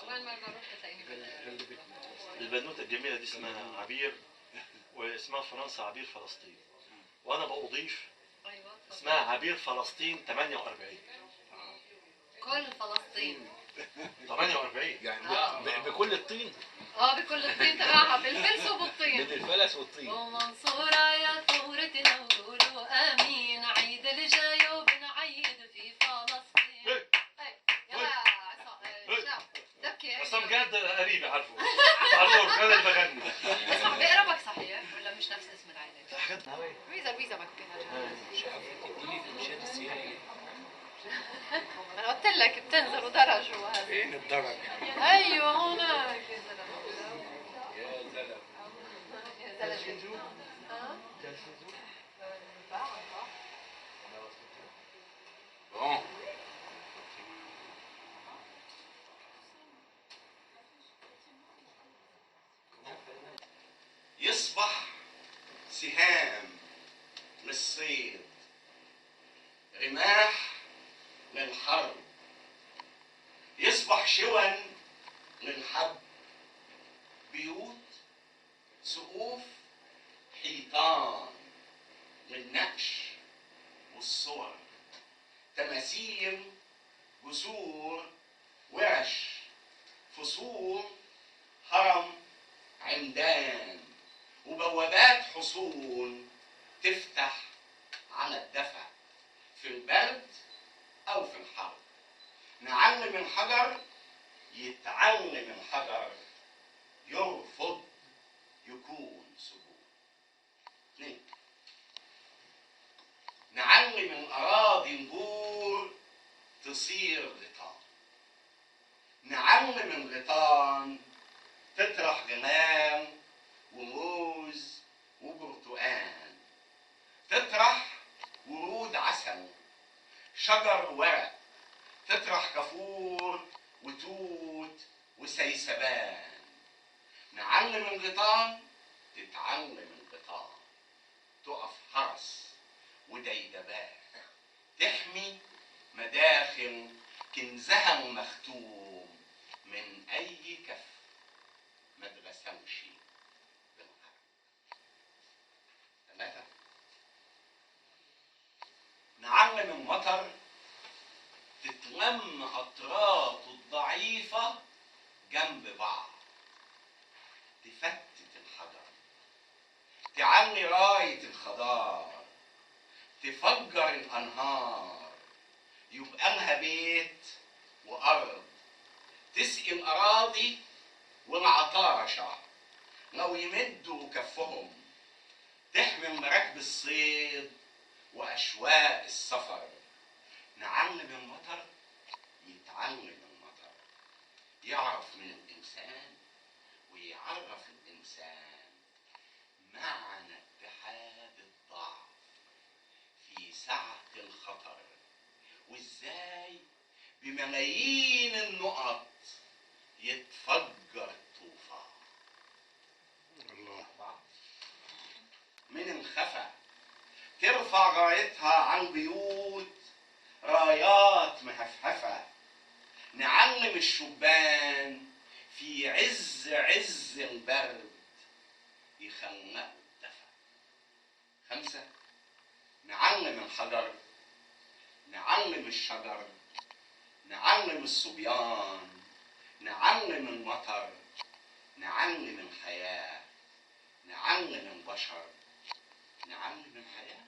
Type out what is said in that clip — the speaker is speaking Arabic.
اول ما بروح بتلاقيني البنوته الجميله دي اسمها عبير، واسمها فرنسا عبير فلسطين، وانا بأضيف ايوه اسمها عبير فلسطين 48. كل فلسطين 48 يعني بكل الطين. بكل الطين تبعها بالفلس وبالطين. بالفلس والطين. ومنصورة يا ثورتنا وقولوا امين، عيد الجاي وبنعيد في فلسطين. يلا عصام دبكي عصام جاد قريبي عارفه طارور، انا اللي بغني. عصام بيقربك صحيح ولا مش نفس اسم العائلة؟ حاجات نهارية. فيزا بكتبها مش عارف تديني الإرشاد السياحي. انا قلت لك بتنزلوا درج وهذا. فين الدرج؟ ايوه هناك يا زلمه. يا زلمه. يا زلمه. يصبح سهام للصيد، رماح للحرب، يصبح شون للحب، بيوت سقوف حيطان للنقش والصور، تماثيل جسور ورش، فصول هرم عمدان، وبوابات حصون تفتح على الدفع في البرد أو في الحر. نعلم الحجر يتعلم الحجر، يرفض يكون سجون. 2. نعلم الأراضي نجور تصير غيطان، نعلم الغيطان تطرح غمام وموز وبرتقان، تطرح ورود عسل، شجر ورق، تطرح كافور وتوت وسيسبان. نعلم الغيطان تتعلم الغيطان، تقف حرس وديدبان، تحمي مداخل كنزها المختوم من أي كف ما اتغسلش بالغرب. 3. نعلم المطر تتلم قطراته الضعيفة جنب بعض، تفتت الحجر، تعلي راية الخضار، تفجر الأنهار، يبقى لها بيت وأرض، تسقي الأراضي والعطاشة لو يمدوا كفهم، تحمي مراكب الصيد وأشواق السفر. نعلم المطر يتعلم المطر، يعرف من الإنسان ويعرف الإنسان معنى اتحاد الضعف في سعة الخطر، وإزاي بملايين النقط يتفجر الطوفان. الله. من الخفا ترفع رايتها عن بيوت رايات مهفهفة، نعلم الشبان في عز البرد يخنقوا الدفا. 5. نعلم الحجر، نعلم الشجر، نعلم الصبيان، نعلم المطر، نعلم الحياة، نعلم البشر، نعلم الحياة